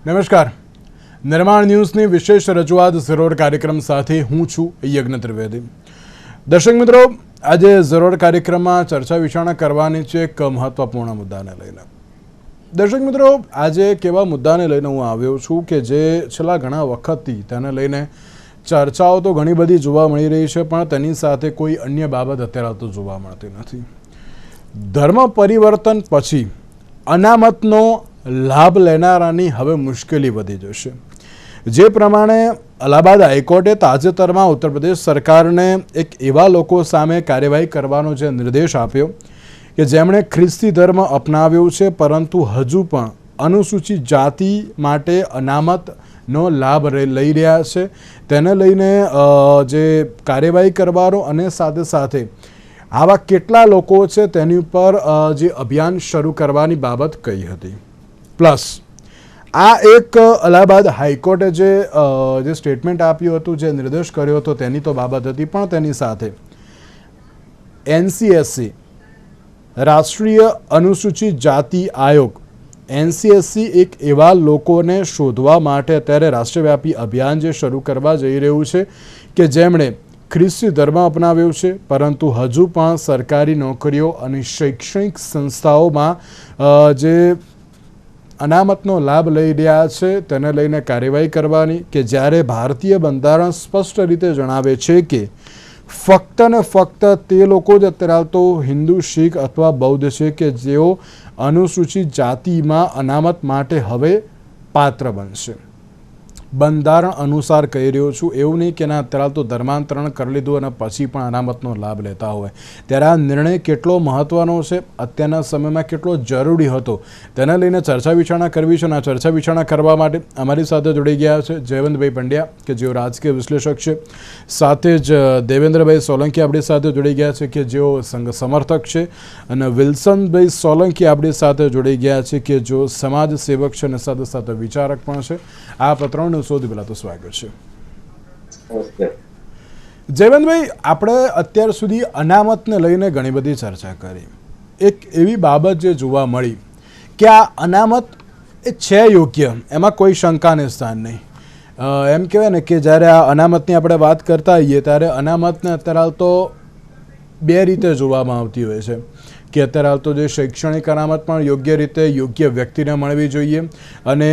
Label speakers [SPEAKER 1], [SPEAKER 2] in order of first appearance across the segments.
[SPEAKER 1] નમસ્કાર. નિર્માણ ન્યૂઝની વિશેષ રજૂઆત ઝરોડ કાર્યક્રમ સાથે હું છું યજ્ઞ ત્રિવેદી. દર્શક મિત્રો, આજે ઝરોડ કાર્યક્રમમાં ચર્ચા વિચારણા કરવાની છે એક મહત્વપૂર્ણ મુદ્દાને લઈને. દર્શક મિત્રો, આજે એક એવા મુદ્દાને લઈને હું આવ્યો છું કે જે છેલ્લા ઘણા વખતથી તેને લઈને ચર્ચાઓ તો ઘણી બધી જોવા મળી રહી છે, પણ તેની સાથે કોઈ અન્ય બાબત અત્યારે તો જોવા મળતી નથી. ધર્મ પરિવર્તન પછી અનામતનો લાભ લેનારાની હવે મુશ્કેલી વધી જશે. જે પ્રમાણે અલ્હાબાદ હાઈકોર્ટે તાજેતરમાં ઉત્તર પ્રદેશ સરકારને એક એવા લોકો સામે કાર્યવાહી કરવાનો જે નિર્દેશ આપ્યો કે જેમણે ખ્રિસ્તી ધર્મ અપનાવ્યો છે, પરંતુ હજુ પણ અનુસૂચિત જાતિ માટે અનામતનો લાભ લઈ રહ્યા છે, તેને લઈને જે કાર્યવાહી કરવાનો અને સાથે સાથે આવા કેટલા લોકો છે તેની ઉપર જે અભિયાન શરૂ કરવાની બાબત કહી હતી. પ્લસ આ એક અલ્હાબાદ હાઈકોર્ટે જે સ્ટેટમેન્ટ આપ્યું હતું, જે નિર્દેશ કર્યો હતો તેની તો બાબત હતી, પણ તેની સાથે NCSC રાષ્ટ્રીય અનુસૂચિત જાતિ આયોગ NCSC એક એવા લોકોને શોધવા માટે અત્યારે રાષ્ટ્રવ્યાપી અભિયાન જે શરૂ કરવા જઈ રહ્યું છે કે જેમણે ખ્રિસ્તી ધર્મ અપનાવ્યો છે, પરંતુ હજુ પણ સરકારી નોકરીઓ અને શૈક્ષણિક સંસ્થાઓમાં જે અનામતનો લાભ લઈ રહ્યા છે તેને લઈને કાર્યવાહી કરવાની, કે જ્યારે ભારતીય બંધારણ સ્પષ્ટ રીતે જણાવે છે કે ફક્ત ને ફક્ત તે લોકો જ અત્યારે તો હિન્દુ, શીખ અથવા બૌદ્ધ છે કે જેઓ અનુસૂચિત જાતિમાં અનામત માટે હવે પાત્ર બનશે. બંધારણ અનુસાર કહી રહ્યો છું, એવું નહીં કે ના અત્યારે તો ધર્માંતરણ કરી લીધું અને પછી પણ અનામતનો લાભ લેતા હોય. ત્યારે આ નિર્ણય કેટલો મહત્ત્વનો છે, અત્યારના સમયમાં કેટલો જરૂરી હતો, તેને લઈને ચર્ચા વિચારણા કરવી છે. અને આ ચર્ચા વિચારણા કરવા માટે અમારી સાથે જોડી ગયા છે જયવંતભાઈ પંડ્યા, કે જેઓ રાજકીય વિશ્લેષક છે. સાથે જ દેવેન્દ્રભાઈ સોલંકી આપણી સાથે જોડી ગયા છે, કે જેઓ સંઘ સમર્થક છે. અને વિલ્સનભાઈ સોલંકી આપણી સાથે જોડી ગયા છે, કે જેઓ સમાજ સેવક છે અને સાથે સાથે વિચારક પણ છે. આ પત્રનું સૌથી પહેલા તો સ્વાગત છે. જયવંતભાઈ, આપણે અત્યાર સુધી અનામતને લઈને ઘણી બધી ચર્ચા કરી. એક એવી બાબત જે જોવા મળી કે આ અનામત એ છે યોગ્ય, એમાં કોઈ શંકાને સ્થાન નહીં. એમ કહેવાય ને કે જ્યારે આ અનામતની આપણે વાત કરતા હોઈએ ત્યારે અનામતને અત્યારે તો બે રીતે જોવામાં આવતી હોય છે, કે અત્યારે હાલ તો જે શૈક્ષણિક અનામત પણ યોગ્ય રીતે યોગ્ય વ્યક્તિને મળવી જોઈએ, અને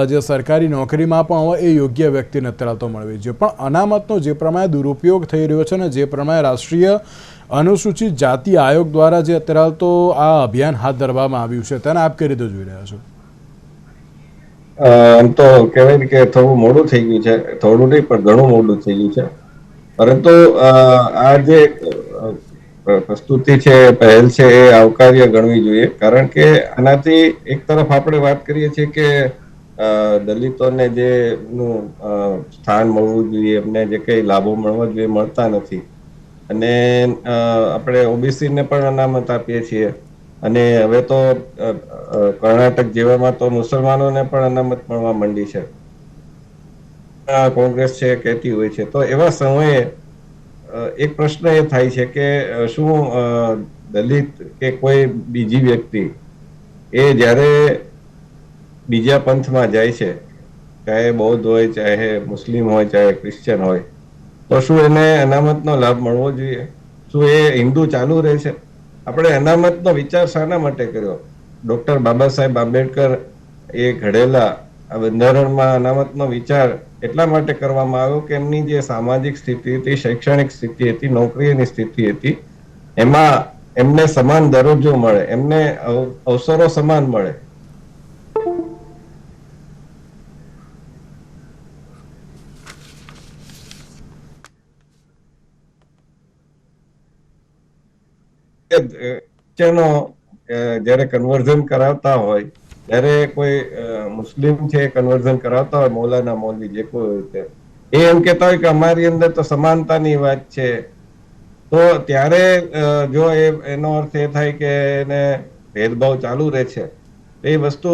[SPEAKER 1] જે સરકારી નોકરીમાં પણ હોય એ યોગ્ય વ્યક્તિને અત્યારે તો મળવી જોઈએ. પણ અનામતનો જે પ્રમાણે દુરુપયોગ થઈ રહ્યો છે ને જે પ્રમાણે રાષ્ટ્રીય અનુસૂચિત જાતિ આયોગ દ્વારા જે અત્યારે તો આ અભિયાન હાથ ધરવામાં આવ્યું છે, તેને આપ કઈ રીતે જોઈ રહ્યા છો?
[SPEAKER 2] આમ તો કહેવાય કે થોડું મોડું થઈ ગયું છે, થોડું નહીં પણ ઘણું મોડું થઈ ગયું છે. પરંતુ આ જે પ્રસ્તુતિ છે, પહેલ છે, એ આવકાર્ય ગણવી જોઈએ. કારણ કે આનાથી એક તરફ આપણે વાત કરીએ છીએ કે દલિતોને જે સ્થાન મળવું જોઈએ, એમને જે કઈ લાભો મળવા જોઈએ મળતા નથી. અને આપણે OBC ને પણ અનામત આપીએ છીએ, અને હવે તો કર્ણાટક જેવામાં તો મુસલમાનોને પણ અનામત મળવા માંડી છે. કોંગ્રેસ છે કહેતી હોય છે. તો એવા સમયે એક પ્રશ્ન એ થાય છે કે શું દલિત કે કોઈ બીજી વ્યક્તિ એ જ્યારે બીજા પંથમાં જાય છે, ચાહે બૌદ્ધ હોય, ચાહે મુસ્લિમ હોય, ચાહે ક્રિશ્ચિયન હોય, તો શું એને અનામતનો લાભ મળવો જોઈએ? શું એ હિન્દુ ચાલુ રહે છે? આપણે અનામતનો વિચાર શાના માટે કર્યો? ડોક્ટર બાબા સાહેબ આંબેડકર એ ઘડેલા આ બંધારણમાં અનામતનો વિચાર એટલા માટે કરવામાં આવ્યો કે એમની જે સામાજિક સ્થિતિ હતી, શૈક્ષણિક સ્થિતિ હતી, નોકરીની સ્થિતિ હતી, એમાં એમને સમાન દરજ્જો મળે, એમને અવસરો સમાન મળે. જયારે કન્વર્ઝન કરાવતા હોય, ત્યારે કોઈ મુસ્લિમ છે કન્વર્ઝન કરાવતા હોય, મૌલાના મૌલવી જે કોઈ હોય તે, એ એમ કહેતા હોય કે અમારી અંદર તો સમાનતાની વાત છે. તો ત્યારે જો એનો અર્થ એ થાય કે એને ભેદભાવ ચાલુ રહે છે, એ વસ્તુ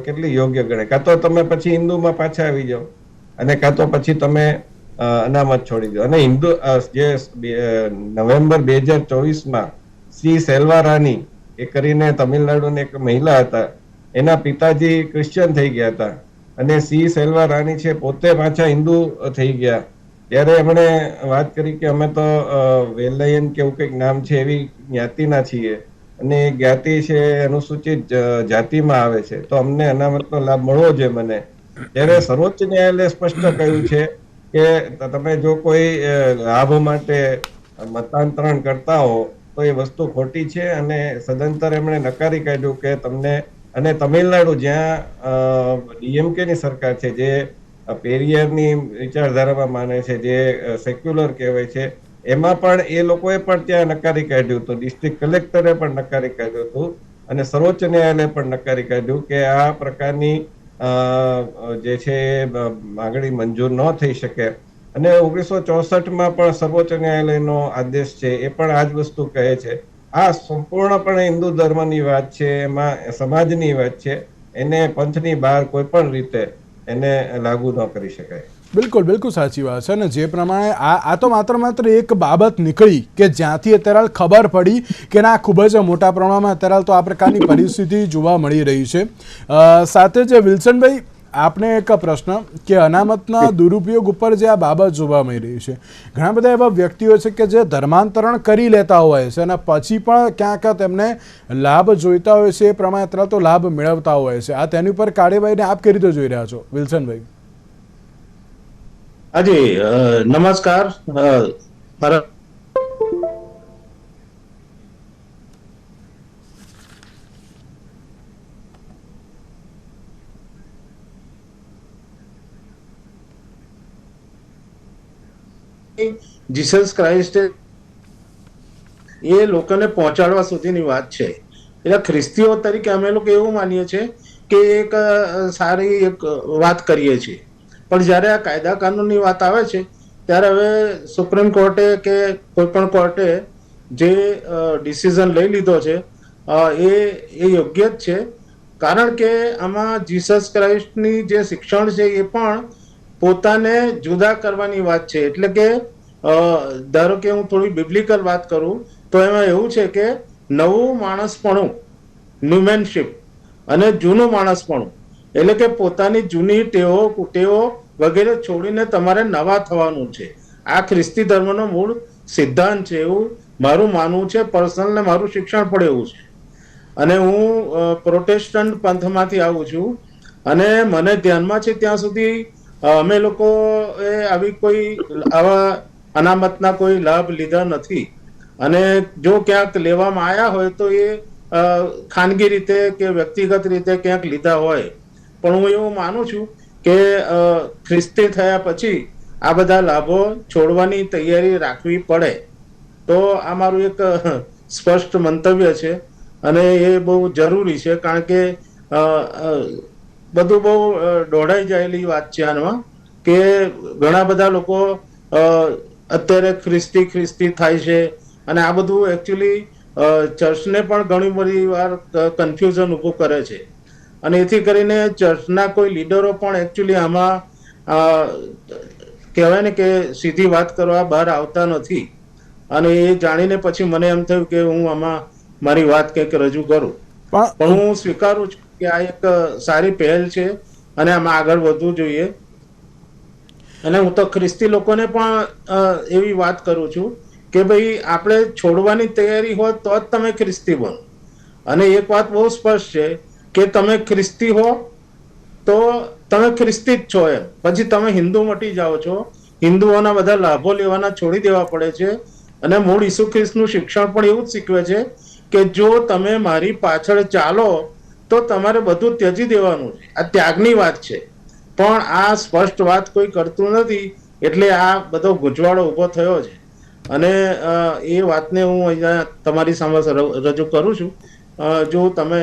[SPEAKER 2] કેટલી યોગ્ય ગણે? કાં તો તમે પછી હિન્દુમાં પાછા આવી જાઓ, અને કાં તો પછી તમે અનામત છોડી દો. અને હિન્દુ જે નવેમ્બર 2024માં શ્રી સેલ્વા રાની એ કરીને તમિલનાડુની એક મહિલા હતા, એના પિતાજી ક્રિશ્ચિયન થઈ ગયા હતા, અને સી સેલ્વા રાની છે પોતે પાછા હિન્દુ થઈ ગયા. ત્યારે એમણે વાત કરી કે અમે તો વેલયન કે એવું કંઈક નામ છે એવી જ્ઞાતિના છીએ અને એ જ્ઞાતિ છે અનુસૂચિત જાતિમાં આવે છે, તો અમને અનામતનો લાભ મળવો જોઈએ મને. ત્યારે સર્વોચ્ચ ન્યાયાલયે સ્પષ્ટ કહ્યું છે કે તમે જો કોઈ લાભ માટે મતાંતરણ કરતા હો તો એ વસ્તુ ખોટી છે, અને સદંતર એમણે નકારી કાઢ્યું કે તમને. અને તમિલનાડુ જ્યાં ડીએમકે ની સરકાર છે, જે પેરિયરની વિચારધારામાં માને છે, જે સેક્યુલર કહેવાય છે, એમાં પણ એ લોકોએ પણ ત્યાં નકારી કાઢ્યું હતું. ડિસ્ટ્રિક્ટ કલેક્ટરે પણ નકારી કાઢ્યું હતું અને સર્વોચ્ચ ન્યાયાલય પણ નકારી કાઢ્યું કે આ પ્રકારની જે છે માગણી મંજૂર ન થઈ શકે. અને 1964માં પણ સર્વોચ્ચ ન્યાયાલયનો આદેશ છે એ પણ આ જ વસ્તુ કહે છે. આ સંપૂર્ણપણે હિન્દુ ધર્મની વાત છે, એમાં સમાજની વાત છે, એને પંથની બહાર કોઈ પણ રીતે એને લાગુ ન કરી શકાય.
[SPEAKER 1] બિલકુલ બિલકુલ સાચી વાત છે. અને જે પ્રમાણે આ તો માત્ર એક બાબત નીકળી કે જ્યાંથી અત્યારે ખબર પડી કે ના ખૂબ જ મોટા પ્રમાણમાં અત્યારે તો આ પ્રકારની પરિસ્થિતિ જોવા મળી રહી છે. સાથે જ વિલ્સનભાઈ, આપને એક પ્રશ્ન કે અનામતના દુરુપયોગ ઉપર જે આ બાબત જોવા મળી રહી છે, ઘણા બધા એવા વ્યક્તિઓ છે કે જે ધર્માંતરણ કરી લેતા હોય છે અને પછી પણ ક્યાંક તેમને લાભ જોઈતા હોય છે, એ પ્રમાણે અત્યારે તો લાભ મેળવતા હોય છે. આ તેની ઉપર કાર્યવાહીને આપ કઈ રીતે જોઈ રહ્યા છો વિલ્સનભાઈ?
[SPEAKER 3] હાજી, નમસ્કાર. જીસસ ક્રાઇસ્ટ એ લોકોને પહોંચાડવા સુધીની વાત છે. એટલે ખ્રિસ્તીઓ તરીકે અમે લોકો એવું માનીએ છીએ કે એક સારી એક વાત કરીએ છીએ, પણ જ્યારે આ કાયદા કાનૂનની વાત આવે છે ત્યારે હવે સુપ્રીમ કોર્ટે કે કોઈ પણ કોર્ટે જે ડિસિઝન લઈ લીધો છે એ યોગ્ય જ છે. કારણ કે આમાં જીસસ ક્રાઇસ્ટની જે શિક્ષણ છે એ પણ પોતાને જુદા કરવાની વાત છે. એટલે કે ધારો કે હું થોડી બિબ્લિકલ વાત કરું તો એમાં એવું છે કે નવું માણસપણું, ન્યુમેનશિપ, અને જૂનું માણસપણું, એટલે કે પોતાની જૂની ટેવો વગેરે છોડીને તમારે નવા થવાનું છે. આ ખ્રિસ્તી ધર્મનો મૂળ સિદ્ધાંત છે, એવું મારું માનવું છે પર્સનલ, ને મારું શિક્ષણ પણ એવું છે. અને હું પ્રોટેસ્ટન્ટ પંથમાંથી આવું છું અને મને ધ્યાનમાં છે ત્યાં સુધી અમે લોકો આવી કોઈ આવા અનામતના કોઈ લાભ લીધા નથી. અને જો ક્યાંક લેવામાં આવ્યા હોય તો એ ખાનગી રીતે કે વ્યક્તિગત રીતે ક્યાંક લીધા હોય. પણ હું એવું માનું છું કે ખ્રિસ્તી થયા પછી આ બધા લાભો છોડવાની તૈયારી રાખવી પડે. તો આ મારું એક સ્પષ્ટ મંતવ્ય છે અને એ બહુ જરૂરી છે. કારણ કે બધું બહુ દોડાઈ જાયેલી વાત છે આમાં, કે ઘણા બધા લોકો અત્યારે ખ્રિસ્તી થાય છે અને આ બધું એકચ્યુઅલી ચર્ચને પણ ઘણી બધી વાર કન્ફ્યુઝન ઊભું કરે છે. અને એથી કરીને ચર્ચના કોઈ લીડરો પણ એકચ્યુઅલી આમાં કહેવાય ને કે સીધી વાત કરવા બહાર આવતા નથી. અને એ જાણીને પછી મને એમ થયું કે હું આમાં મારી વાત કંઈક રજૂ કરું. પણ હું સ્વીકારું છું કે આ એક સારી પહેલ છે અને આમાં આગળ વધવું જોઈએ. અને હું તો ખ્રિસ્તી લોકોને પણ એવી વાત કરું છું કે ભાઈ આપણે છોડવાની તૈયારી હોય તો જ તમે ખ્રિસ્તી બનો. અને એક વાત બહુ સ્પષ્ટ છે કે તમે ખ્રિસ્તી હો તો તમે ખ્રિસ્તી જ છો એમ. પછી તમે હિન્દુ મટી જાઓ છો, હિન્દુઓના બધા લાભો લેવાના છોડી દેવા પડે છે. અને મૂળ ઈસુ ખ્રિસ્તનું શિક્ષણ પણ એવું જ શીખવે છે કે જો તમે મારી પાછળ ચાલો તો તમારે બધું ત્યજી દેવાનું છે. આ ત્યાગની વાત છે. પણ આ સ્પષ્ટ વાત કોઈ કરતું નથી, એટલે આ બધો ગૂંચવાડો ઉભો થયો છે. અને એ વાતને હું અહીંયા તમારી સામે રજૂ કરું છું. જો તમે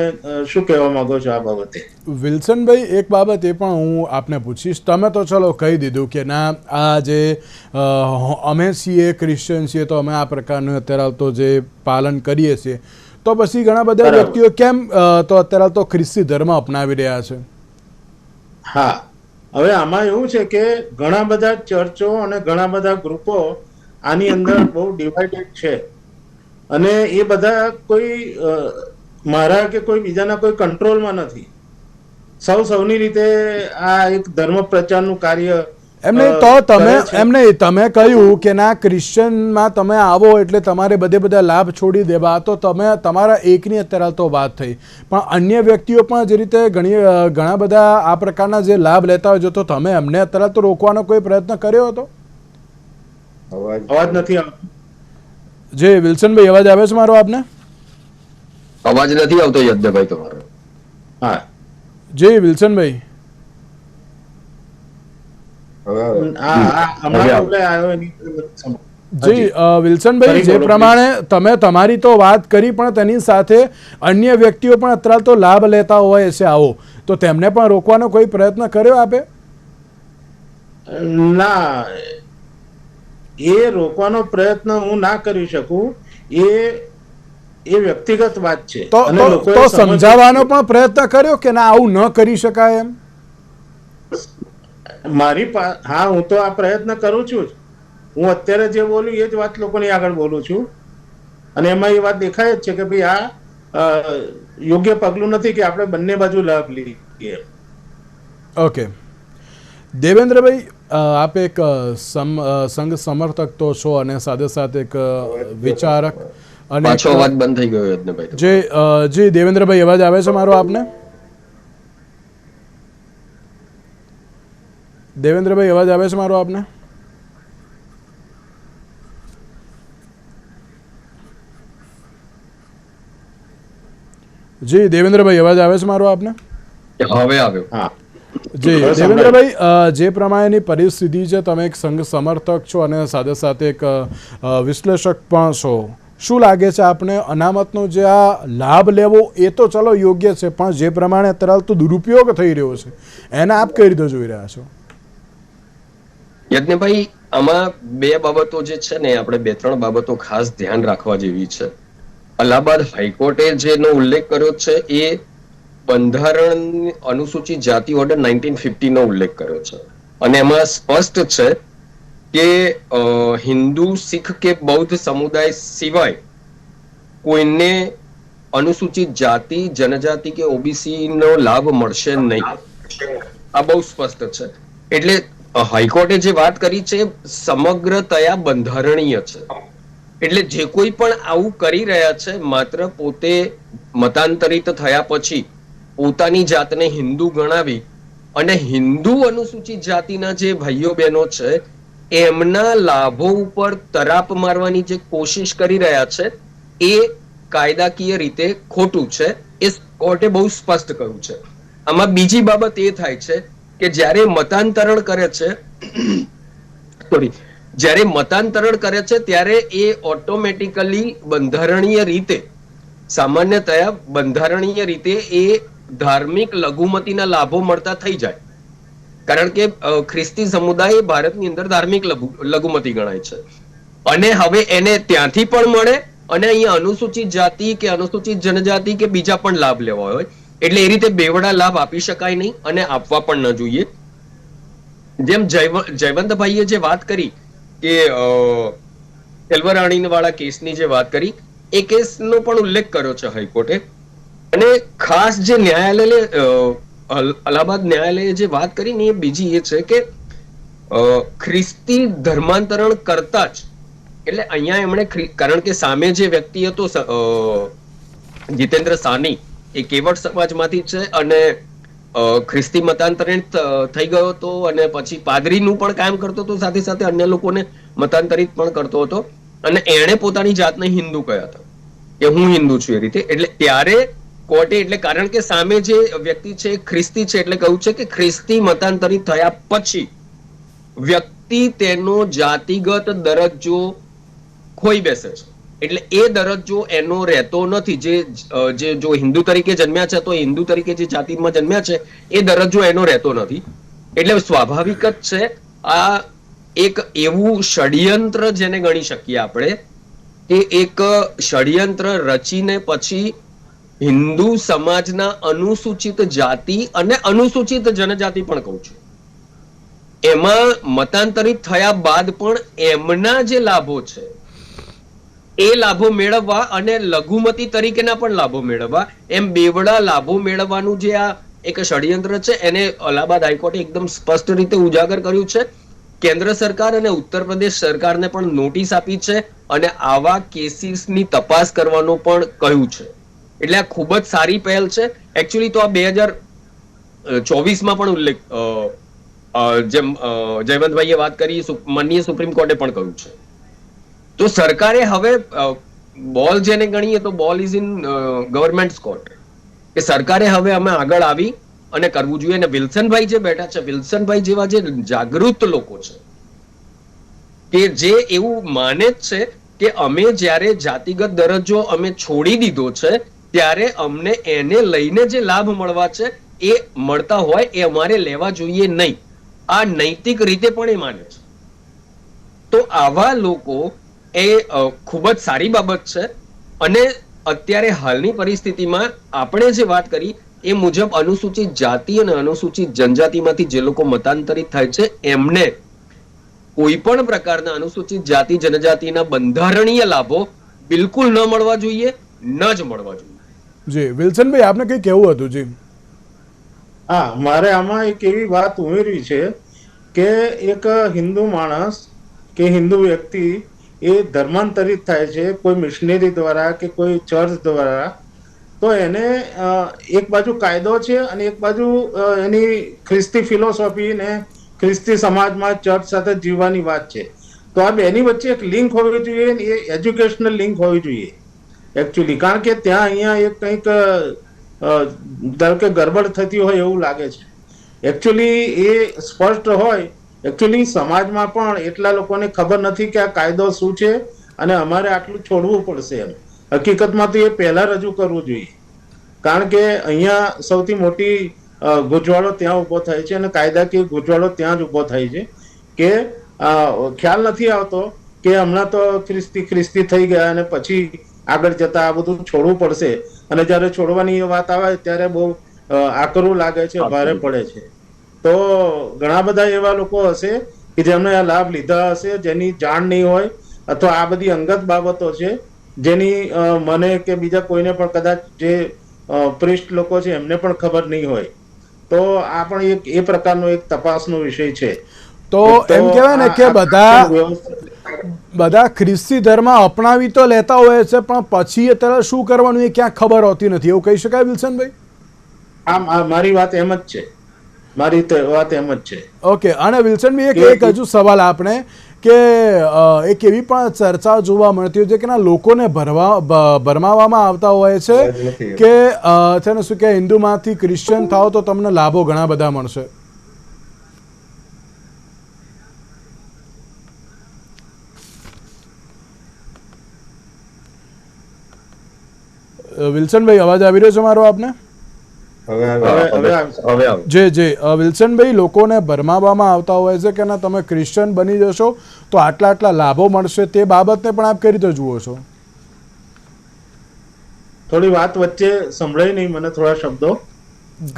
[SPEAKER 3] શું કહેવા માંગો છો આ બાબતે?
[SPEAKER 1] વિલ્સનભાઈ, એક બાબત એ પણ હું આપને પૂછીશ. તમે તો ચલો કહી દીધું કે ના, આ જે અમે છીએ ક્રિશ્ચિયન છીએ તો અમે આ પ્રકારનું અત્યારે તો જે પાલન કરીએ છીએ, તો પછી ઘણા બધા વ્યક્તિઓ કેમ તો અત્યારે તો ખ્રિસ્તી ધર્મ અપનાવી રહ્યા છે?
[SPEAKER 3] હા, હવે આમાં એવું છે કે ઘણા બધા ચર્ચો અને ઘણા બધા ગ્રુપો આની અંદર બહુ ડિવાઇડેડ છે. અને એ બધા કોઈ મારા કે કોઈ બીજાના કોઈ કંટ્રોલમાં નથી. સૌની રીતે આ એક ધર્મ પ્રચારનું કાર્ય
[SPEAKER 1] એમ નહીં તો તમે
[SPEAKER 3] કરે છે.
[SPEAKER 1] એમ નહીં તમે કહ્યું કે ના ક્રિશ્ચનમાં તમે આવો એટલે તમારે બધા લાભ છોડી દેવા, તો તમે તમારા એકની અત્યારે તો વાત થઈ, પણ અન્ય વ્યક્તિઓ પણ જે રીતે ઘણા બધા આ પ્રકારના જે લાભ લેતા હોય છે, તો તમે એમને અત્યારે તો રોકવાનો કોઈ પ્રયત્ન કર્યો હતો?
[SPEAKER 3] અવાજ નથી આવતો.
[SPEAKER 1] જે વિલ્સનભાઈ, અવાજ આવે છે મારો આપને?
[SPEAKER 4] અવાજ નથી આવતો યજ્ઞભાઈ તમારો.
[SPEAKER 3] હા,
[SPEAKER 1] જી વિલ્સનભાઈ. જી વિલ્સનભાઈ, જે પ્રમાણે તમે તમારી તો વાત કરી, પણ તેની સાથે અન્ય વ્યક્તિઓ પણ અત્યારે તો લાભ લેતા હોય છે આવો, તો તેમને પણ રોકવાનો કોઈ પ્રયત્ન કર્યો આપે?
[SPEAKER 3] ના, એ રોકવાનો પ્રયત્ન હું ના કરી શકું. એ વ્યક્તિગત વાત છે.
[SPEAKER 1] તો સમજાવવાનો પણ પ્રયત્ન કર્યો કે ના આવું ન કરી શકાય એમ?
[SPEAKER 3] હા, હું તો આ પ્રયત્ન કરું છું. હું અત્યારે જે બોલું એ જ વાત લોકોની આગળ બોલું છું, અને એમાં એ વાત દેખાય જ છે કે ભાઈ આ યોગ્ય પગલું નથી કે આપણે બંને બાજુ લાભ લઈએ.
[SPEAKER 1] ઓકે દેવેન્દ્રભાઈ, આપ એક સંઘ સમર્થક તો છો અને સાથે સાથે એક વિચારક, અને
[SPEAKER 4] પાછો અવાજ બંધ થઈ ગયો યજ્ઞભાઈ.
[SPEAKER 1] જી દેવેન્દ્રભાઈ, અવાજ આવે છે મારો આપને? દેવેન્દ્રભાઈ, અવાજ આવે છે મારો આપને? જી દેવેન્દ્રભાઈ, અવાજ આવે છે મારો આપને?
[SPEAKER 4] હવે આવ્યો.
[SPEAKER 3] હા
[SPEAKER 1] જી દેવેન્દ્રભાઈ, જે પ્રમાણેની પરિસ્થિતિ છે, તમે એક સંઘ સમર્થક છો અને સાથે સાથે એક વિશ્લેષક પણ છો, શું લાગે છે આપને અનામતનો જે આ લાભ લેવો એ તો ચલો યોગ્ય છે, પણ જે પ્રમાણે અત્યારે તો દુરુપયોગ થઈ રહ્યો છે એને આપ કઈ રીતે જોઈ રહ્યા છો?
[SPEAKER 4] યજ્ઞભાઈ, આમાં બે બાબતો જે છે ને, આપણે બે ત્રણ બાબતો ખાસ ધ્યાન રાખવા જેવી છે. અલ્હાબાદ હાઈકોર્ટે જેનો ઉલ્લેખ કર્યો છે એ બંધારણ અનુસૂચિત જાતિ ઓર્ડર 1950 નો ઉલ્લેખ કર્યો છે, અને એમાં સ્પષ્ટ છે કે હિન્દુ, શીખ કે બૌદ્ધ સમુદાય સિવાય કોઈને અનુસૂચિત જાતિ, જનજાતિ કે ઓબીસી નો લાભ મળશે નહીં. આ બહુ સ્પષ્ટ છે. એટલે હાઈકોર્ટે જે વાત કરી છે સમગ્રતયા બંધારણીય છે. એટલે જે કોઈ પણ આવું કરી રહ્યા છે, માત્ર પોતે મતાંતરિત થયા પછી પોતાની જાતને હિન્દુ ગણાવી અને હિન્દુ અનુસૂચિત જાતિના જે ભાઈઓ બહેનો છે એમના લાભો ઉપર તરાપ મારવાની જે કોશિશ કરી રહ્યા છે એ કાયદાકીય રીતે ખોટું છે. એ કોર્ટે બહુ સ્પષ્ટ કહ્યું છે. આમાં બીજી બાબત એ થાય છે કે જ્યારે મતાંતરણ કરે છે જ્યારે મતાંતરણ કરે છે ત્યારે એ ઓટોમેટિકલી બંધારણીય રીતે, સામાન્યતયા બંધારણીય રીતે એ ધાર્મિક લઘુમતીના લાભો મળતા થઈ જાય. કારણ કે ખ્રિસ્તી સમુદાય ભારતની અંદર ધાર્મિક લઘુમતી ગણાય છે, અને હવે એને ત્યાંથી પણ મળે અને અહીંયા અનુસૂચિત જાતિ કે અનુસૂચિત જનજાતિ કે બીજા પણ લાભ લેવા હોય, એટલે એ રીતે બેવડા લાભ આપી શકાય નહીં અને આપવા પણ ન જોઈએ. જેમ જયવંતભાઈએ જે વાત કરી કે સેલ્વરાણી વાળા કેસની જે વાત કરી, એ કેસનો પણ ઉલ્લેખ કર્યો છે હાઈકોર્ટે. અને ખાસ જે ન્યાયાલય અલ્હાબાદ ન્યાયાલયે જે વાત કરી ને એ બીજી એ છે કે ખ્રિસ્તી ધર્માંતરણ કરતા જ, એટલે અહીંયા એમણે, કારણ કે સામે જે વ્યક્તિ હતો જીતેન્દ્ર સાની, એ કેવટ સમાજમાંથી છે અને ખ્રિસ્તી મતાંતરિત થઈ ગયો હતો અને પછી પાદરીનું પણ કામ કરતો હતો, સાથે સાથે અન્ય લોકોને મતાંતરિત પણ કરતો હતો, અને એણે પોતાની જાતને હિન્દુ કહ્યા હતા કે હું હિન્દુ છું એ રીતે. એટલે ત્યારે કોર્ટે, એટલે કારણ કે સામે જે વ્યક્તિ છે ખ્રિસ્તી છે, એટલે કહ્યું છે કે ખ્રિસ્તી મતાંતરિત થયા પછી વ્યક્તિ તેનો જાતિગત દરજ્જો ખોઈ બેસે છે. એટલે એ દરજ્જો એનો રહેતો નથી. જે જો હિન્દુ તરીકે જન્મ્યા છે તો હિન્દુ તરીકે જે જાતિમાં જન્મ્યા છે એ દરજ્જો એનો રહેતો નથી. એટલે સ્વાભાવિક જ છે આ એક એવું ષડયંત્ર જેને ગણી શકીએ આપણે, કે એક ષડયંત્ર રચીને પછી હિન્દુ સમાજના અનુસૂચિત જાતિ અને અનુસૂચિત જનજાતિ પણ કહું છું, એમાં મતાંતરિત થયા બાદ પણ એમના જે લાભો છે એ લાભો મેળવવા અને લઘુમતી તરીકેના પણ લાભો મેળવવા, એમ બેવડા લાભો મેળવવાનું જે આ એક ષડયંત્ર છે, એને અલ્હાબાદ હાઈકોર્ટે એકદમ સ્પષ્ટ રીતે ઉજાગર કર્યું છે. કેન્દ્ર સરકાર અને ઉત્તર પ્રદેશ સરકારને પણ નોટિસ આપી છે અને આવા કેસીસની તપાસ કરવાનું પણ કહ્યું છે. એટલે આ ખૂબ જ સારી પહેલ છે. એકચ્યુઅલી તો આ 2024માં પણ ઉલ્લેખ જેમ જયવંતભાઈએ વાત કરી, માનનીય સુપ્રીમ કોર્ટે પણ કહ્યું છે. તો સરકારે હવે બોલ જેને ગણીએ તો ball is in government court, કે સરકારે હવે અમે આગળ આવી અને કરવું જોઈએ. અને વિલ્સનભાઈ જે બેઠા છે, વિલ્સનભાઈ જેવા જે જાગૃત લોકો છે કે જે એવું માને જ છે કે અમે જ્યારે જાતિગત દરજ્જો અમે છોડી દીધો છે ત્યારે અમને એને લઈને જે લાભ મળવા છે એ મળતા હોય એ અમારે લેવા જોઈએ નહીં. આ નૈતિક રીતે પણ એ માને છે. તો આવા લોકો એ ખૂબ જ સારી બાબત છે. અને અત્યારે હાલની પરિસ્થિતિમાં આપણે જે વાત કરી એ મુજબ અનુસૂચિત જાતિ અને અનુસૂચિત જનજાતિમાંથી જે લોકો મતાંતરિત થાય છે એમને કોઈ પણ પ્રકારના અનુસૂચિત જાતિ જનજાતિના બંધારણીય લાભો બિલકુલ ન મળવા જોઈએ, ન જ મળવા જોઈએ.
[SPEAKER 1] જી વિલ્સનભાઈ, આપને કંઈ કહેવું હતું? જી
[SPEAKER 3] હા, મારે આમાં એક એવી વાત ઉમેરવી છે કે એક હિન્દુ માણસ કે હિન્દુ વ્યક્તિ એ ધર્માંતરિત થાય છે કોઈ મિશનરી દ્વારા કે કોઈ ચર્ચ દ્વારા, તો એને એક બાજુ કાયદો છે અને એક બાજુ એની ખ્રિસ્તી ફિલોસોફી ને ખ્રિસ્તી સમાજમાં ચર્ચ સાથે જીવવાની વાત છે. તો આ બેની વચ્ચે એક લિંક હોવી જોઈએ, એ એજ્યુકેશનલ લિંક હોવી જોઈએ એકચ્યુઅલી. કારણ કે ત્યાં અહીંયા એક કંઈક ધારો કે ગડબડ થતી હોય એવું લાગે છે. એકચ્યુઅલી એ સ્પષ્ટ હોય. એકચ્યુઅલી સમાજમાં પણ એટલા લોકોને ખબર નથી કે આ કાયદો શું છે અને અમારે આટલું છોડવું પડશે એમ. હકીકતમાં તો એ પહેલા રજૂ કરવું જોઈએ. કારણ કે અહીંયા સૌથી મોટી ગૂંચવાડો ત્યાં ઊભો થાય છે અને કાયદાકીય ગૂંચવાડો ત્યાં જ ઊભો થાય છે કે ખ્યાલ નથી આવતો કે હમણાં તો ખ્રિસ્તી થઈ ગયા અને પછી આગળ જતા આ બધું છોડવું પડશે. અને જ્યારે છોડવાની વાત આવે ત્યારે બહુ આકરું લાગે છે, ભારે પડે છે. તો ઘણા બધા એવા લોકો હશે કે જેમણે આ લાભ લીધા હશે, જેની જાણ નહીં હોય, અથવા આ બધી અંગત બાબતો છે જેની મને કે બીજા કોઈને પણ કદાચ જે પ્રિસ્ટ લોકો છે એમને પણ ખબર નહીં હોય. તો આ પણ એક એ પ્રકારનો એક તપાસનો વિષય છે.
[SPEAKER 1] તો એમ કહેવાય ને કે બધા ખ્રિસ્તી ધર્મ અપનાવી તો લેતા હોય છે, પણ પછી અત્યારે શું કરવાનું એ ક્યાં ખબર હોતી નથી, એવું કહી શકાય વિલ્સનભાઈ?
[SPEAKER 3] હા, મારી વાત એમ જ છે. મારી વાત એમ જ છે.
[SPEAKER 1] ઓકે. અને વિલ્સનભાઈ એક હજુ સવાલ આપણે કે એક એવી પણ ચર્ચા જોવા મળતી હોય છે કે લોકોને ભરમાવવામાં આવતા હોય છે કે છે ને શું કે હિન્દુમાંથી ક્રિશ્ચિયન થાવ તો તમને લાભો ઘણા બધા મળશે. વિલ્સનભાઈ, અવાજ આવી રહ્યો છે મારો આપને? જી જી વિલ્સનભાઈ, લોકોને ભરમાવવામાં આવતા હોય છે કે ના તમે ક્રિશ્ચિયન બની જશો તો આટલા આટલા લાભો મળશે, તે બાબતને પણ આપ કઈ રીતે જુઓ છો?
[SPEAKER 3] થોડી વાત વચ્ચે સંભળાય નહીં મને, થોડા શબ્દો.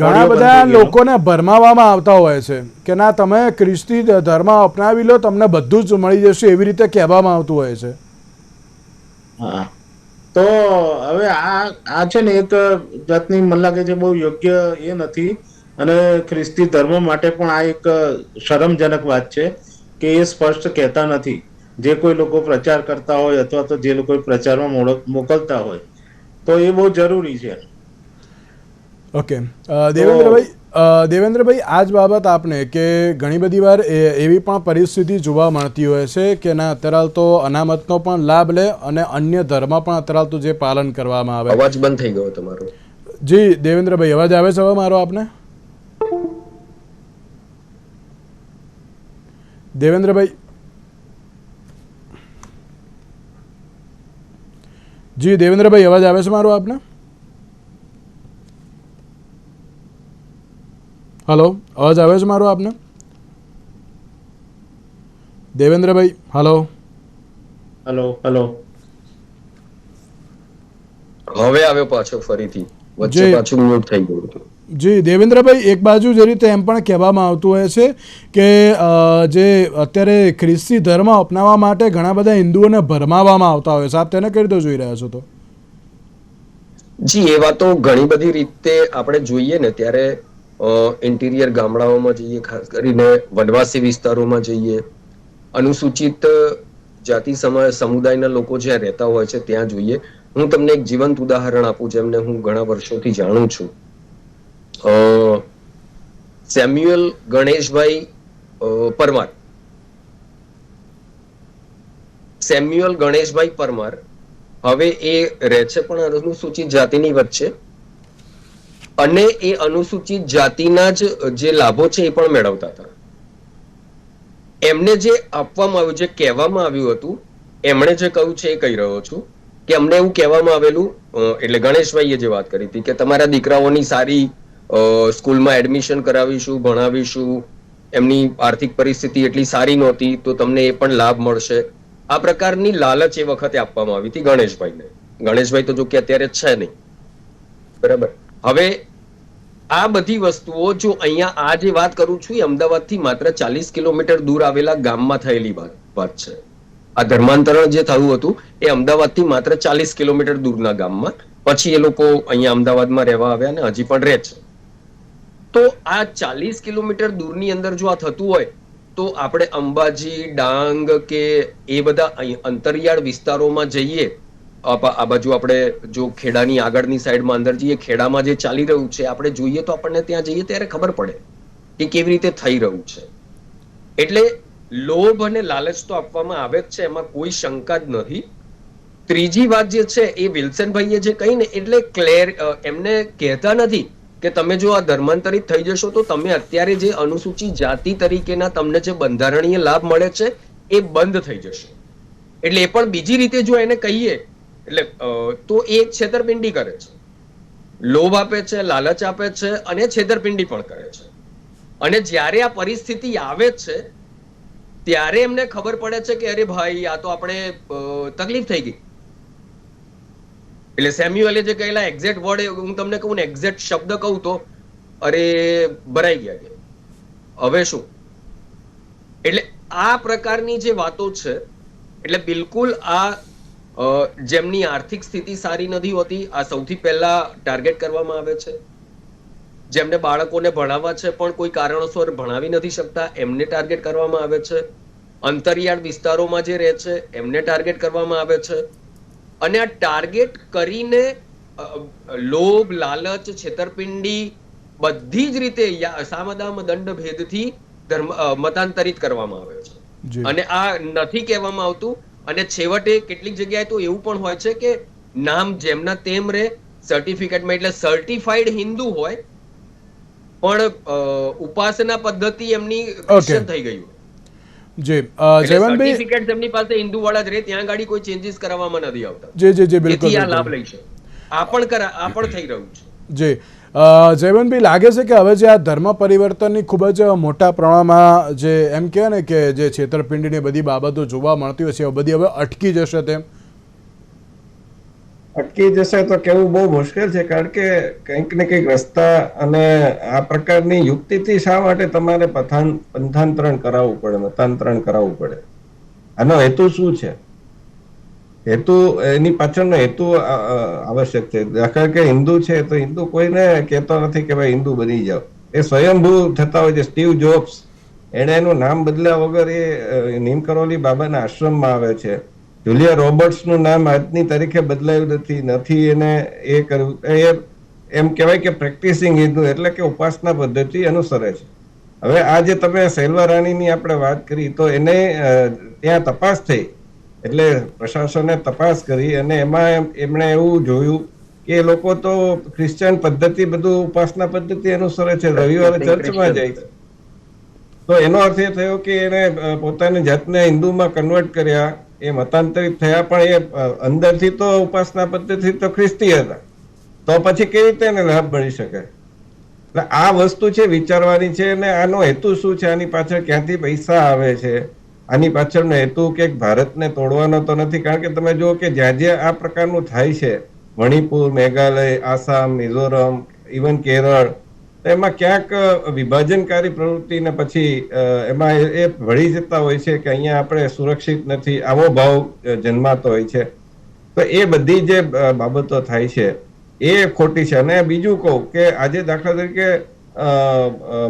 [SPEAKER 1] ઘણા બધા લોકોને ભરમાવવામાં આવતા હોય છે કે ના તમે ખ્રિસ્તી ધર્મ અપનાવી લો, તમને બધું જ મળી જશે, એવી રીતે કહેવામાં આવતું હોય છે.
[SPEAKER 3] હા, તો હવે આ છે ને એક જાતની મને લાગે છે બહુ યોગ્ય એ નથી. અને ખ્રિસ્તી ધર્મ માટે પણ આ એક શરમજનક વાત છે કે એ સ્પષ્ટ કહેતા નથી. જે કોઈ લોકો પ્રચાર કરતા હોય અથવા તો જે લોકો પ્રચારમાં મોકલતા હોય તો એ બહુ જરૂરી છે.
[SPEAKER 1] ઓકે. દેવેન્દ્રભાઈ, આ જ બાબત આપને કે ઘણી બધી વાર એવી પણ પરિસ્થિતિ જોવા મળતી હોય છે કે ના અત્યારે તો અનામતનો પણ લાભ લે અને અન્ય ધર્મ પણ અત્યારે તો જે પાલન કરવામાં આવે.
[SPEAKER 4] અવાજ બંધ થઈ ગયો તમારો.
[SPEAKER 1] જી દેવેન્દ્રભાઈ, અવાજ આવે છે હવે મારો આપને? દેવેન્દ્રભાઈ, જી દેવેન્દ્રભાઈ, અવાજ આવે છે મારો આપને? હલો, અવાજ આવે છે મારો આપને? Devendrabhai, hello
[SPEAKER 3] hello hello.
[SPEAKER 4] હવે આવ્યો પાછો ફરીથી, વચ્ચે પાછું મ્યુટ થઈ ગયું હતું.
[SPEAKER 1] જી દેવેન્દ્રભાઈ, એક બાજુ જે રીતે એમ પણ કહેવામાં આવતું હોય છે કે જે અત્યારે ખ્રિસ્તી ધર્મ અપનાવવા માટે ઘણા બધા હિન્દુઓને ભરમાવવામાં આવતા હોય છે, આપ તેને કઈ રીતે જોઈ રહ્યા છો? તો
[SPEAKER 4] જી, એ વાતો ઘણી બધી રીતે આપણે જોઈએ ને ત્યારે ઇન્ટિરિયર ગામડાઓમાં જઈએ, ખાસ કરીને વનવાસી વિસ્તારોમાં જઈએ, અનુસૂચિત જાતિ સમુદાયના લોકો જ્યાં રહેતા હોય છે ત્યાં જોઈએ. હું તમને એક જીવંત ઉદાહરણ આપું જેમને હું ઘણા વર્ષોથી જાણું છું. સેમ્યુઅલ ગણેશભાઈ પરમાર. સેમ્યુઅલ ગણેશભાઈ પરમાર હવે એ રહે છે પણ અનુસૂચિત જાતિની વચ્ચે, અને એ અનુસૂચિત જાતિના જ જે લાભો છે એ પણ મેળવતા હતા. એમને જે આપવામાં આવ્યું, જે કહેવામાં આવ્યું હતું, એમણે જે કહ્યું છે એ કહી રહ્યો છું કે અમને એવું કહેવામાં આવેલું, એટલે ગણેશભાઈએ જે વાત કરી હતી કે તમારા દીકરાઓની સારી સ્કૂલમાં એડમિશન કરાવીશું, ભણાવીશું, એમની આર્થિક પરિસ્થિતિ એટલી સારી નહોતી તો તમને એ પણ લાભ મળશે. આ પ્રકારની લાલચ એ વખતે આપવામાં આવી હતી ગણેશભાઈને. ગણેશભાઈ તો જો કે અત્યારે છે નહીં, બરાબર. હવે આ બધી વસ્તુઓ જો અહીંયા આ જે વાત કરું છું એ અમદાવાદથી માત્ર 40 કિલોમીટર દૂર આવેલા ગામમાં થયેલી વાત છે. આ ધર્માંતરણ જે થયું હતું એ અમદાવાદથી માત્ર 40 કિલોમીટર દૂરના ગામમાં, પછી એ લોકો અહીંયા અમદાવાદમાં રહેવા આવ્યા અને હજી પણ રહે છે. તો આ 40 કિલોમીટર દૂરની અંદર જો આ થતું હોય તો આપણે અંબાજી, ડાંગ કે એ બધા અંતરિયાળ વિસ્તારોમાં જઈએ, આ બાજુ આપણે જો ખેડાની આગળની સાઈડમાં અંદર જઈએ, ખેડામાં જે ચાલી રહ્યું છે આપણે જોઈએ તો આપણને ત્યાં જઈએ ત્યારે ખબર પડે કે કેવી રીતે થઈ રહ્યું છે. એટલે લોભ અને લાલચ તો આપવામાં આવે જ છે, એમાં કોઈ શંકા જ નથી. ત્રીજી વાત જે છે એ વિલ્સનભાઈએ જે કહી ને, એટલે એમને કહેતા નથી કે તમે જો આ ધર્માંતરિત થઈ જશો તો તમે અત્યારે જે અનુસૂચિત જાતિ તરીકેના તમને જે બંધારણીય લાભ મળે છે એ બંધ થઈ જશે. એટલે એ પણ બીજી રીતે જો એને કહીએ એટલે તો એ છેતરપિંડી કરે છે, લોભ આપે છે, લાલચ આપે છે અને છેતરપિંડી પણ કરે છે. અને જ્યારે આ પરિસ્થિતિ આવે છે ત્યારે એમને ખબર પડે છે કે અરે ભાઈ આ તો આપણે તકલીફ થઈ ગઈ. એટલે સેમ્યુઅલે જે કહેલા એક્ઝેક્ટ વર્ડ હું તમને કહું ને, એક્ઝેક્ટ શબ્દ કહું તો અરે ભરાઈ ગયા કે હવે શું. એટલે આ પ્રકારની જે વાતો છે, એટલે બિલકુલ આ જેમની આર્થિક સ્થિતિ સારી નથી હોતી આ સૌથી પહેલા ટાર્ગેટ કરવામાં આવે છે. જેમને બાળકોને ભણાવવા છે પણ કોઈ કારણોસર ભણાવી નથી શકતા એમને ટાર્ગેટ કરવામાં આવે છે. અંતરિયાળ વિસ્તારોમાં જે રહે છે એમને ટાર્ગેટ કરવામાં આવે છે. અને આ ટાર્ગેટ કરીને લોભ, લાલચ, છેતરપિંડી બધી જ રીતે સામદામ દંડ ભેદથી મતાંતરિત કરવામાં આવે છે. અને આ નથી કહેવામાં આવતું. અને છેવટે કેટલીક જગ્યાએ તો એવું પણ હોય છે કે નામ જેમના તેમ રહે, સર્ટિફિકેટમાં એટલે સર્ટિફાઈડ હિન્દુ હોય પણ ઉપાસના પદ્ધતિ એમની ક્રિશ્ચિયન થઈ ગઈ હોય.
[SPEAKER 1] જી જયવંતભાઈ,
[SPEAKER 4] સર્ટિફિકેટ એમની પાસે હિન્દુ વાળા જ રહે, ત્યાં ગાડી કોઈ ચેન્જીસ કરવામાં નથી આવતા.
[SPEAKER 1] જી બિલકુલ,
[SPEAKER 4] આ લાભ લઈ છે. આ પણ થઈ રહ્યું છે.
[SPEAKER 1] જી જયવંતભાઈ, લાગે છે કે હવે જે આ ધર્મ પરિવર્તનની ખૂબ જ મોટા પ્રમાણમાં જે એમ કહે ને કે જે છેતરપિંડીની બધી બાબતો જોવા મળતી હોય છે એ બધી હવે અટકી જશે તેમ?
[SPEAKER 2] અટકી જશે તો કેવું બહુ મુશ્કેલ છે, કારણ કે કંઈક ને કંઈક રસ્તા અને આ પ્રકારની યુક્તિથી શા માટે તમારે પંથાંતરણ કરાવવું પડે, મતાંતરણ કરાવવું પડે? આનો હેતુ શું છે? હેતુ, એની પાછળનો હેતુ આવશ્યક છે. દાખલા કે હિન્દુ છે તો હિન્દુ કોઈને કહેતો નથી કે ભાઈ હિન્દુ બની જાઓ. એ સ્વયંભૂ થતા હોય છે. સ્ટીવ જોબ્સ એણે એનું નામ બદલ્યા વગર એ નીમ કરોલી બાબાના આશ્રમમાં આવે છે. જુલિયા રોબર્ટ્સ નું નામ આજની તારીખે બદલાયું નથી એને એ કર્યું. એ એમ કહેવાય કે પ્રેક્ટિસિંગ હિન્દુ એટલે કે ઉપાસના પદ્ધતિ અનુસરે છે. હવે આ જે તમે સેલ્વા રાણીની આપણે વાત કરી તો એને ત્યાં તપાસ થઈ, એટલે પ્રશાસને તપાસ કરી અને એમાં એમણે એવું જોયું કે એ લોકો તો ક્રિશ્ચિયન પદ્ધતિ, બધું ઉપાસના પદ્ધતિ અનુસરે છે, રવિવારે ચર્ચમાં જાય છે. તો એનો અર્થ એ થયો કે એને પોતાની જાતને હિન્દુમાં કન્વર્ટ કર્યા, એ મતાંતરિત થયા, પણ એ અંદરથી તો ઉપાસના પદ્ધતિ તો ખ્રિસ્તી હતા. તો પછી કેવી રીતે એને લાભ મળી શકે? એટલે આ વસ્તુ છે, વિચારવાની છે. અને આનો હેતુ શું છે? આની પાછળ ક્યાંથી પૈસા આવે છે? આની પાછળનો હેતુ કે ભારતને તોડવાનો તો નથી. કારણ કે તમે જુઓ કે જ્યાં જ્યાં આ પ્રકારનું થાય છે, મણિપુર, મેઘાલય, આસામ, મિઝોરમ, ઇવન કેરળ, એમાં ક્યાંક વિભાજનકારી પ્રવૃત્તિને પછી એમાં એ વળી જતા હોય છે કે અહીંયા આપણે સુરક્ષિત નથી, આવો ભાવ જન્માતો હોય છે. તો એ બધી જે બાબતો થાય છે એ ખોટી છે. અને બીજું કહું કે આજે દાખલા તરીકે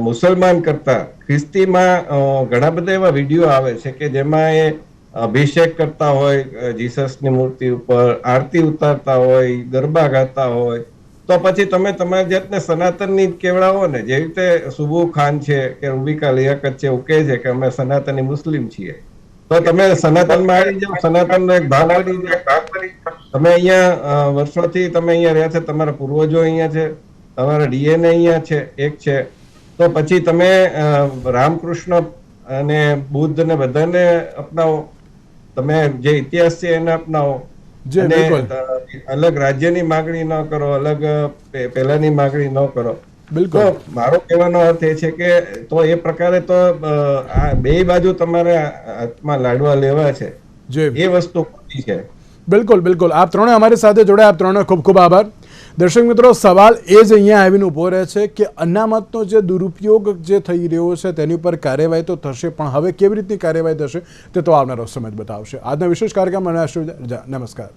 [SPEAKER 2] મુસલમાન કરતા ખ્રિસ્તીમાં ઘણા બધા એવા વિડીયો આવે છે કે જેમાં એ અભિષેક કરતા હોય જીસસની મૂર્તિ ઉપર, આરતી ઉતારતા હોય, ગરબા ગાતા હોય, તો પછી તમે તમારી જાતને સનાતનની જ કેવડાવો ને. જેવી રીતે સુબુ ખાન છે કે રૂબિકા લિયાકત છે એવું કહે છે કે અમે સનાતની મુસ્લિમ છીએ, તો તમે સનાતનમાં આવી જાઓ, સનાતનનો એક ભાગ બની જાઓ. તમે અહીંયા વર્ષોથી તમે અહીંયા રહ્યા છે, તમારા પૂર્વજો અહીંયા છે, તમારા ડીએનએ અહીંયા છે, એક છે, તો પછી તમે રામકૃષ્ણ અને બુદ્ધ ને બધાને અપનાવો, તમે જે ઇતિહાસ છે એને અપનાવો, અલગ રાજ્યની માગણી ન કરો, અલગ પહેલાની માગણી ન કરો. તો મારો કહેવાનો અર્થ એ છે કે તો એ પ્રકારે તો આ બે બાજુ તમારે હાથમાં લાડવા લેવા છે, એ વસ્તુ ખોટી છે.
[SPEAKER 1] બિલકુલ બિલકુલ. આપ ત્રણે અમારી સાથે જોડાયા, આપ ત્રણે ખૂબ ખૂબ આભાર. દર્શક મિત્રો, સવાલ એ જ અહીંયા આવીને ઊભો રહે છે કે અનામતનો જે દુરુપયોગ જે થઈ રહ્યો છે તેની ઉપર કાર્યવાહી તો થશે, પણ હવે કેવી રીતની કાર્યવાહી થશે તે તો આવનારો સમય બતાવશે. આજના વિશેષ કાર્યક્રમ નમસ્કાર.